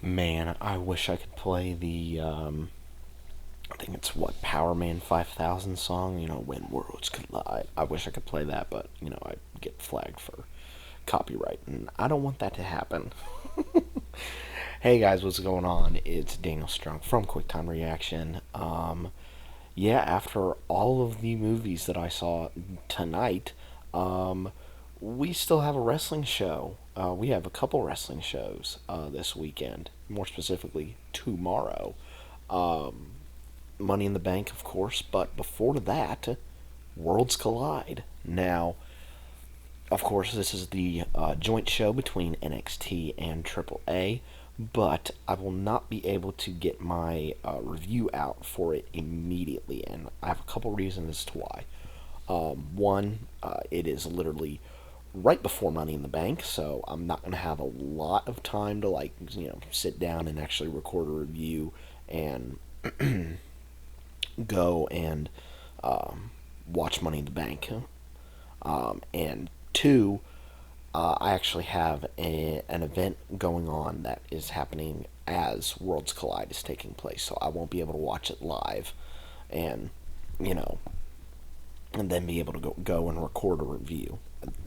Man, I wish I could play the, I think it's what, Power Man 5000 song, When Worlds Collide. I wish I could play that, but, I'd get flagged for copyright, and I don't want that to happen. Hey guys, what's going on? It's Daniel Strong from QuickTime Reaction. Yeah, after all of the movies that I saw tonight, um, we still have a wrestling show. We have a couple wrestling shows this weekend, more specifically tomorrow. Um, Money in the Bank, of course, but before that, Worlds Collide. Now, of course, this is the joint show between NXT and AAA, but I will not be able to get my review out for it immediately, and I have a couple reasons as to why. One, it is literally right before Money in the Bank, so I'm not going to have a lot of time to sit down and actually record a review and go and watch Money in the Bank. And two, I actually have an event going on that is happening as Worlds Collide is taking place, so I won't be able to watch it live, and you know, and then be able to go and record a review.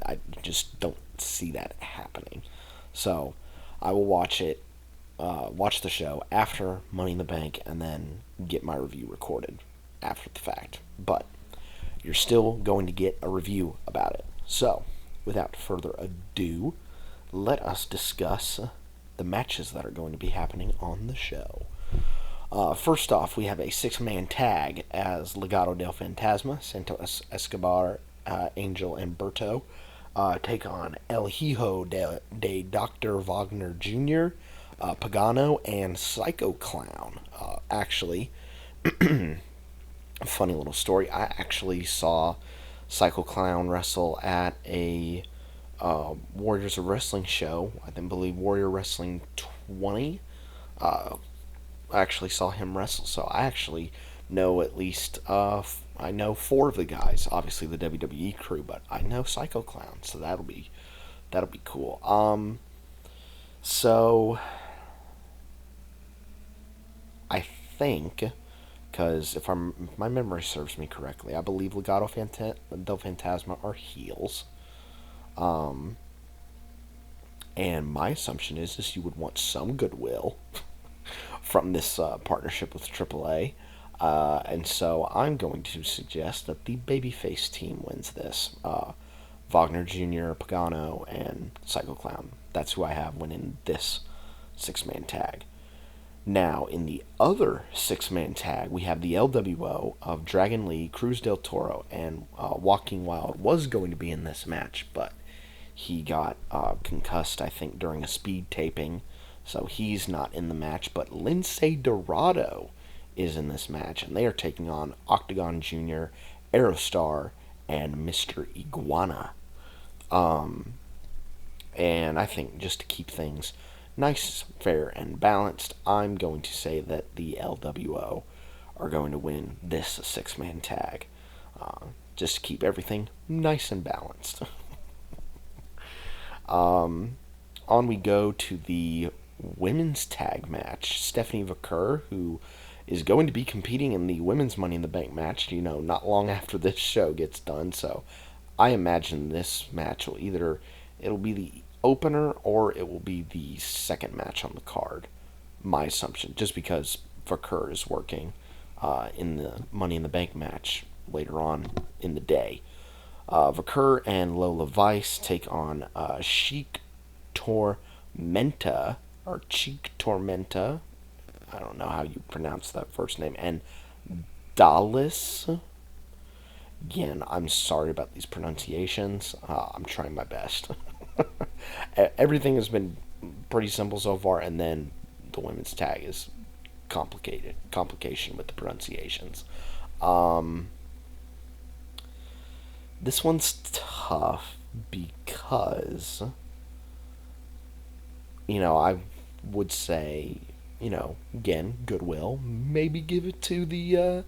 I just don't see that happening. So I will watch the show after Money in the Bank, and then get my review recorded after the fact. But you're still going to get a review about it. So, without further ado, let us discuss the matches that are going to be happening on the show. First off, we have a six-man tag as Legado del Fantasma, Santos Escobar, Angel, and Berto take on El Hijo de Dr. Wagner Jr., Pagano, and Psycho Clown. Actually, a funny little story. I actually saw Psycho Clown wrestle at a Warriors of Wrestling show. I believe Warrior Wrestling 20. I actually saw him wrestle, so I actually know at least I know four of the guys. Obviously the WWE crew, but I know Psycho Clown, so that'll be cool. So I think, because if my memory serves me correctly, I believe Legado del Fantasma are heels. Um, and my assumption is you would want some goodwill from this partnership with AAA. And so I'm going to suggest that the babyface team wins this. Wagner Jr., Pagano, and Psycho Clown. That's who I have winning this six-man tag. Now, in the other six-man tag, we have the LWO of Dragon Lee, Cruz del Toro, and Joaquin Wild was going to be in this match, but he got concussed, I think, during a speed taping, so he's not in the match. But Lince Dorado is in this match, and they are taking on Octagon Jr., Aerostar, and Mr. Iguana. And I think just to keep things nice, fair, and balanced, I'm going to say that the LWO are going to win this six-man tag. Just to keep everything nice and balanced. On we go to the women's tag match. Stephanievaquer, who is going to be competing in the women's Money in the Bank match, not long after this show gets done. So I imagine this match it'll be the opener or it will be the second match on the card. My assumption, just because Vaquer is working in the Money in the Bank match later on in the day. Vaquer and Lola Vice take on Chic Tormenta, or Cheek Tormenta. I don't know how you pronounce that first name. And Dallas. Again, I'm sorry about these pronunciations. I'm trying my best. Everything has been pretty simple so far, and then the women's tag is complication with the pronunciations. This one's tough because, I would say, again, goodwill. Maybe give it to the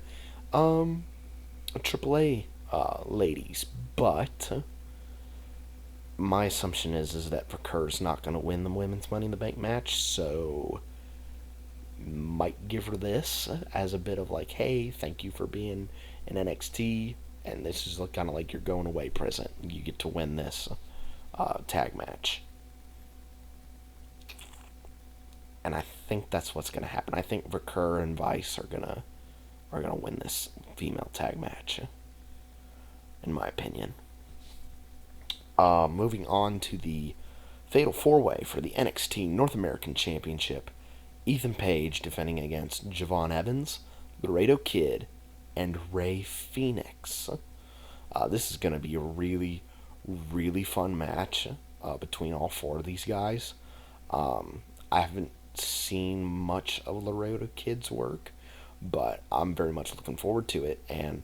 AAA ladies, but my assumption is that Vaquer's not going to win the women's Money in the Bank match, so might give her this as a bit of like, hey, thank you for being in NXT, and this is kind of like your going away present. You get to win this tag match. And I think that's what's going to happen. I think Vaquer and Vice are gonna win this female tag match, in my opinion. Moving on to the Fatal 4-Way for the NXT North American Championship. Ethan Page defending against Javon Evans, Laredo Kid, and Rey Fenix. This is going to be a really, really fun match between all four of these guys. I haven't seen much of Laredo Kid's work, but I'm very much looking forward to it. And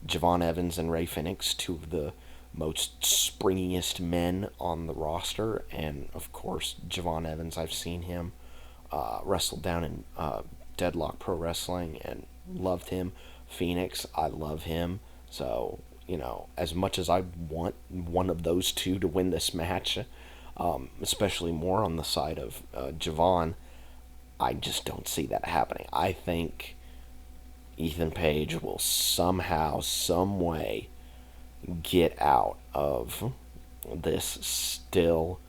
Javon Evans and Rey Fenix, two of the most springiest men on the roster, and of course Javon Evans, I've seen him wrestle down in Deadlock Pro Wrestling and loved him. Phoenix, I love him. So, as much as I want one of those two to win this match, especially more on the side of Javon, I just don't see that happening. I think Ethan Page will somehow, some way, get out of this still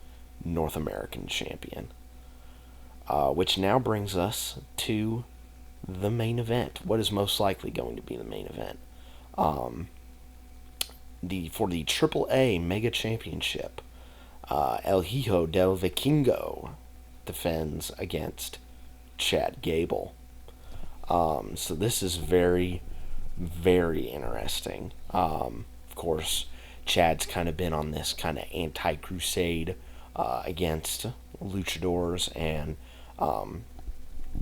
North American champion. Which now brings us to the main event. What is most likely going to be the main event? For the AAA Mega Championship, El Hijo del Vikingo defends against Chadgable. So this is very, very interesting. Of course, Chad's kind of been on this kind of anti-crusade against luchadors, and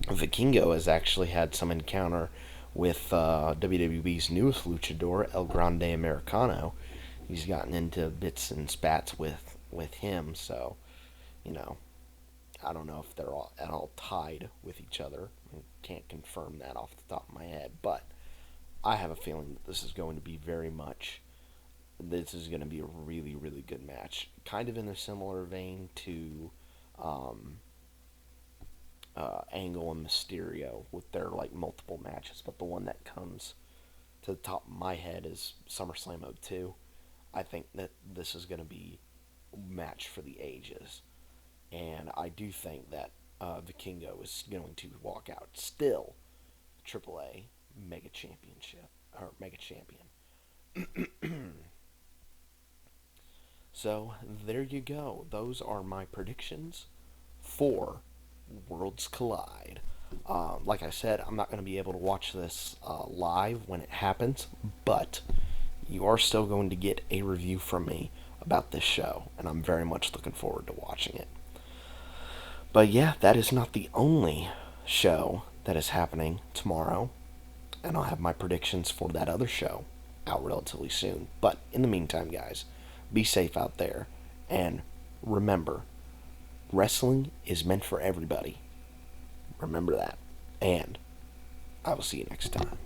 Vikingo has actually had some encounter with WWE's newest luchador, El Grande Americano. He's gotten into bits and spats with him, so, I don't know if they're all at all tied with each other. I can't confirm that off the top of my head, but I have a feeling that this is going to be a really, really good match. Kind of in a similar vein to Angle and Mysterio with their multiple matches, but the one that comes to the top of my head is SummerSlam 02. I think that this is going to be a match for the ages, and I do think that Vikingo is going to walk out still AAA Mega Championship or Mega Champion. So there you go. Those are my predictions for Worlds Collide. Like I said, I'm not going to be able to watch this live when it happens, but you are still going to get a review from me about this show, and I'm very much looking forward to watching it. But yeah, that is not the only show that is happening tomorrow, and I'll have my predictions for that other show out relatively soon. But in the meantime, guys, be safe out there, and remember, wrestling is meant for everybody. Remember that. And I will see you next time.